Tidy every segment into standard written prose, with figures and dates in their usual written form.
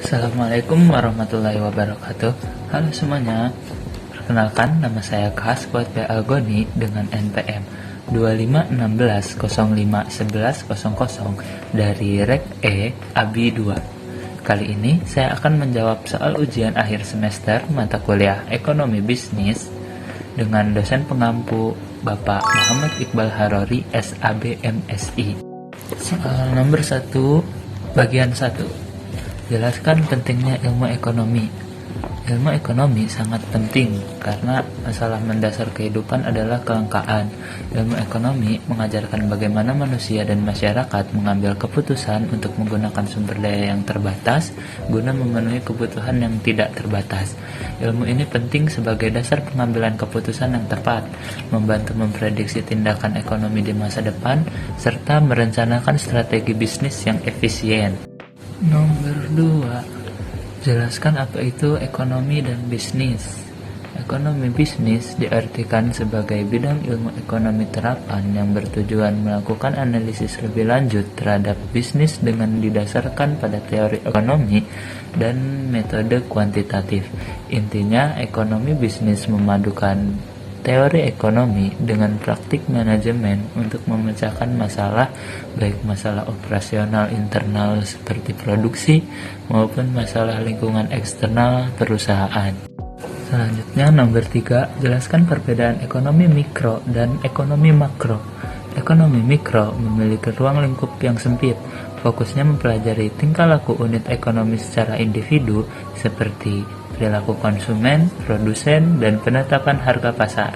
Assalamualaikum warahmatullahi wabarakatuh. Halo semuanya. Perkenalkan, nama saya Khaswat B. Algoni dengan NPM 2516051100 dari Rek E Abi 2. Kali ini saya akan menjawab soal ujian akhir semester mata kuliah Ekonomi Bisnis dengan dosen pengampu Bapak Muhammad Iqbal Harori SAB MSI. Soal nomor 1, bagian 1. Jelaskan pentingnya ilmu ekonomi. Ilmu ekonomi sangat penting karena masalah mendasar kehidupan adalah kelangkaan. Ilmu ekonomi mengajarkan bagaimana manusia dan masyarakat mengambil keputusan untuk menggunakan sumber daya yang terbatas guna memenuhi kebutuhan yang tidak terbatas. Ilmu ini penting sebagai dasar pengambilan keputusan yang tepat, membantu memprediksi tindakan ekonomi di masa depan, serta merencanakan strategi bisnis yang efisien. Nomor 2. Jelaskan apa itu ekonomi dan bisnis. Ekonomi bisnis diartikan sebagai bidang ilmu ekonomi terapan yang bertujuan melakukan analisis lebih lanjut terhadap bisnis dengan didasarkan pada teori ekonomi dan metode kuantitatif. Intinya, ekonomi bisnis memadukan teori ekonomi dengan praktik manajemen untuk memecahkan masalah, baik masalah operasional internal seperti produksi maupun masalah lingkungan eksternal perusahaan. Selanjutnya nomor 3, jelaskan perbedaan ekonomi mikro dan ekonomi makro. Ekonomi mikro memiliki ruang lingkup yang sempit, fokusnya mempelajari tingkah laku unit ekonomi secara individu seperti perilaku konsumen, produsen, dan penetapan harga pasar.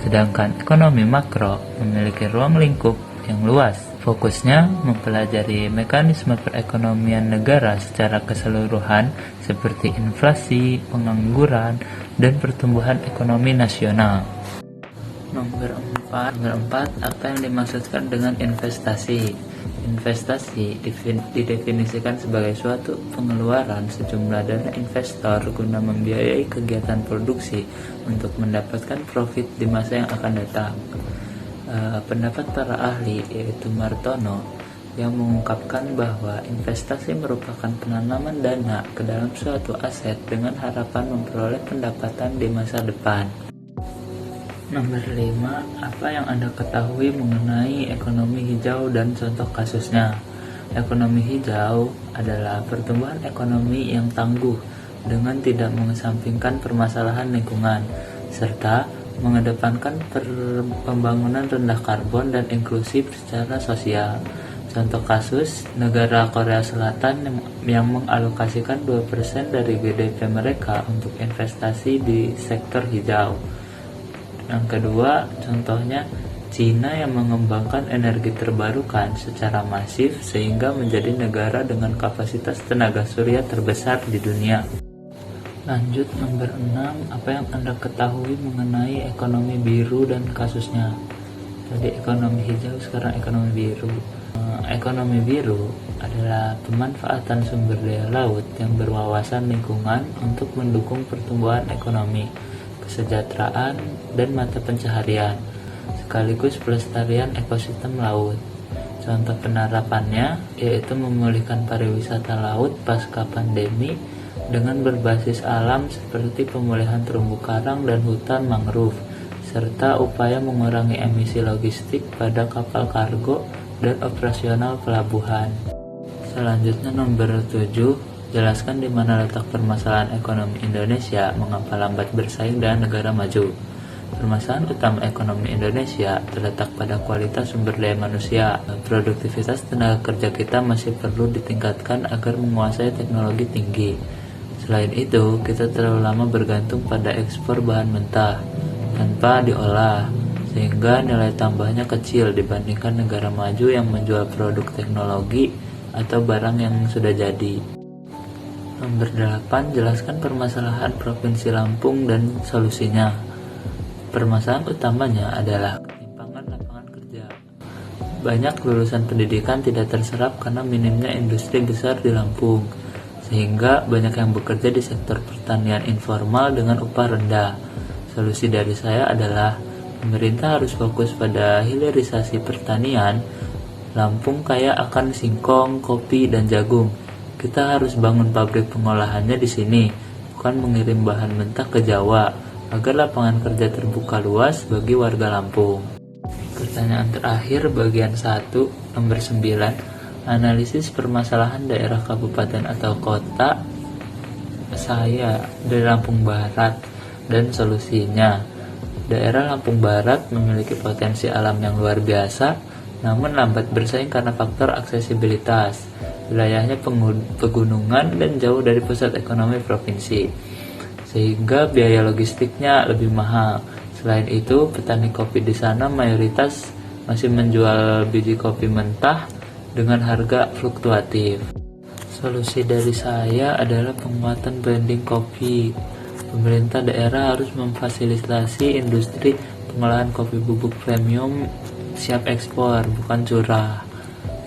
Sedangkan ekonomi makro memiliki ruang lingkup yang luas, fokusnya mempelajari mekanisme perekonomian negara secara keseluruhan seperti inflasi, pengangguran, dan pertumbuhan ekonomi nasional. Nomor 4, apa yang dimaksudkan dengan investasi? Investasi didefinisikan sebagai suatu pengeluaran sejumlah dana investor guna membiayai kegiatan produksi untuk mendapatkan profit di masa yang akan datang. Pendapat para ahli yaitu Martono yang mengungkapkan bahwa investasi merupakan penanaman dana ke dalam suatu aset dengan harapan memperoleh pendapatan di masa depan. Nomor 5, apa yang Anda ketahui mengenai ekonomi hijau dan contoh kasusnya? Ekonomi hijau adalah pertumbuhan ekonomi yang tangguh dengan tidak mengesampingkan permasalahan lingkungan, serta mengedepankan pembangunan rendah karbon dan inklusif secara sosial. Contoh kasus, negara Korea Selatan yang mengalokasikan 2% dari GDP mereka untuk investasi di sektor hijau. Yang kedua, contohnya Cina yang mengembangkan energi terbarukan secara masif sehingga menjadi negara dengan kapasitas tenaga surya terbesar di dunia. Lanjut nomor 6, apa yang Anda ketahui mengenai ekonomi biru dan kasusnya? Tadi ekonomi hijau, sekarang ekonomi biru. Ekonomi biru adalah pemanfaatan sumber daya laut yang berwawasan lingkungan untuk mendukung pertumbuhan ekonomi, kesejahteraan, dan mata pencaharian, sekaligus pelestarian ekosistem laut. Contoh penerapannya yaitu memulihkan pariwisata laut pasca pandemi dengan berbasis alam seperti pemulihan terumbu karang dan hutan mangrove, serta upaya mengurangi emisi logistik pada kapal kargo dan operasional pelabuhan. Selanjutnya nomor 7, jelaskan di mana letak permasalahan ekonomi Indonesia, mengapa lambat bersaing dengan negara maju. Permasalahan utama ekonomi Indonesia terletak pada kualitas sumber daya manusia. Produktivitas tenaga kerja kita masih perlu ditingkatkan agar menguasai teknologi tinggi. Selain itu, kita terlalu lama bergantung pada ekspor bahan mentah tanpa diolah, sehingga nilai tambahnya kecil dibandingkan negara maju yang menjual produk teknologi atau barang yang sudah jadi. Nomor 8, jelaskan permasalahan Provinsi Lampung dan solusinya. Permasalahan utamanya adalah ketimpangan lapangan kerja. Banyak lulusan pendidikan tidak terserap karena minimnya industri besar di Lampung, sehingga banyak yang bekerja di sektor pertanian informal dengan upah rendah. Solusi dari saya adalah pemerintah harus fokus pada hilirisasi pertanian. Lampung kaya akan singkong, kopi, dan jagung. Kita harus bangun pabrik pengolahannya di sini, bukan mengirim bahan mentah ke Jawa, agar lapangan kerja terbuka luas bagi warga Lampung. Pertanyaan terakhir bagian 1, nomor 9, analisis permasalahan daerah kabupaten atau kota saya dari Lampung Barat dan solusinya. Daerah Lampung Barat memiliki potensi alam yang luar biasa, namun lambat bersaing karena faktor aksesibilitas. Wilayahnya pegunungan dan jauh dari pusat ekonomi provinsi, sehingga biaya logistiknya lebih mahal. Selain itu, petani kopi di sana mayoritas masih menjual biji kopi mentah dengan harga fluktuatif. Solusi dari saya adalah penguatan branding kopi. Pemerintah daerah harus memfasilitasi industri pengolahan kopi bubuk premium siap ekspor, bukan curah.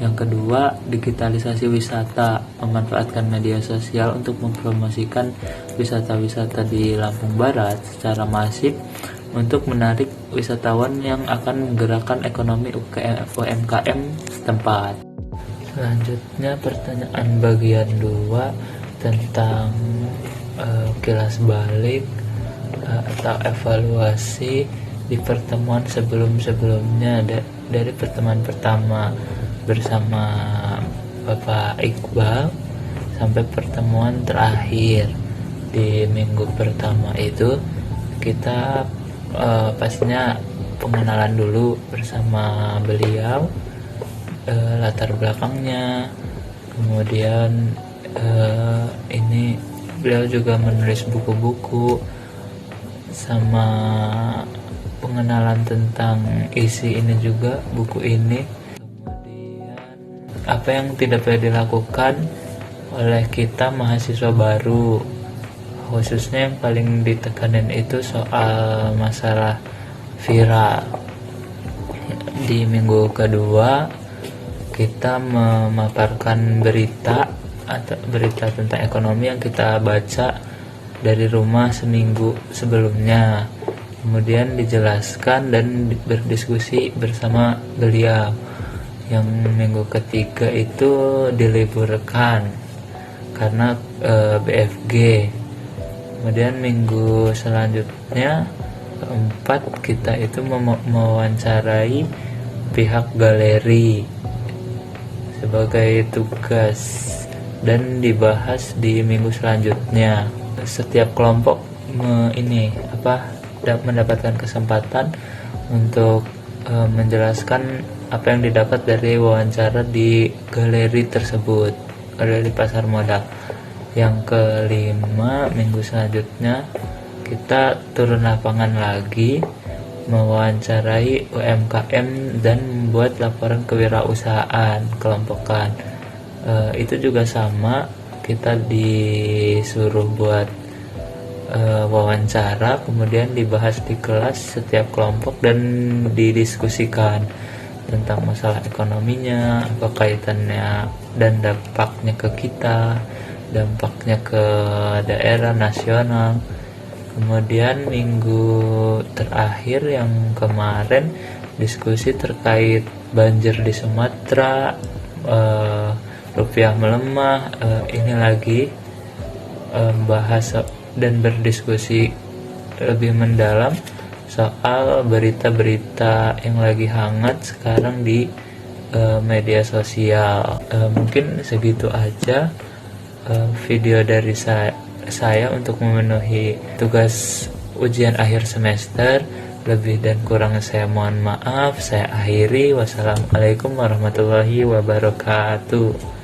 Yang kedua, digitalisasi wisata, memanfaatkan media sosial untuk mempromosikan wisata-wisata di Lampung Barat secara masif untuk menarik wisatawan yang akan menggerakkan ekonomi UMKM setempat. Selanjutnya pertanyaan bagian 2 tentang kilas balik atau evaluasi di pertemuan sebelum-sebelumnya dari pertemuan pertama bersama Bapak Iqbal sampai pertemuan terakhir. Di minggu pertama itu kita pastinya pengenalan dulu bersama beliau, latar belakangnya, kemudian ini beliau juga menulis buku-buku sama pengenalan tentang isi ini juga buku ini. Kemudian apa yang tidak boleh dilakukan oleh kita mahasiswa baru, khususnya yang paling ditekanin itu soal masalah viral. Di minggu kedua kita memaparkan berita tentang ekonomi yang kita baca dari rumah seminggu sebelumnya, kemudian dijelaskan dan berdiskusi bersama beliau. Yang minggu ketiga itu diliburkan karena BFG. Kemudian minggu selanjutnya keempat kita itu mewawancarai pihak galeri sebagai tugas dan dibahas di minggu selanjutnya. Setiap kelompok mendapatkan kesempatan untuk menjelaskan apa yang didapat dari wawancara di galeri tersebut, galeri pasar modal. Yang kelima, minggu selanjutnya kita turun lapangan lagi, mewawancarai UMKM dan membuat laporan kewirausahaan kelompokan. Itu juga sama, kita disuruh buat wawancara, kemudian dibahas di kelas setiap kelompok dan didiskusikan tentang masalah ekonominya, apa kaitannya dan dampaknya ke kita, dampaknya ke daerah nasional. Kemudian minggu terakhir yang kemarin diskusi terkait banjir di Sumatera, rupiah melemah, ini lagi bahas dan berdiskusi lebih mendalam soal berita-berita yang lagi hangat sekarang di media sosial. Mungkin segitu aja video dari saya untuk memenuhi tugas ujian akhir semester. Lebih dan kurang saya mohon maaf. Saya akhiri. Wassalamualaikum warahmatullahi wabarakatuh.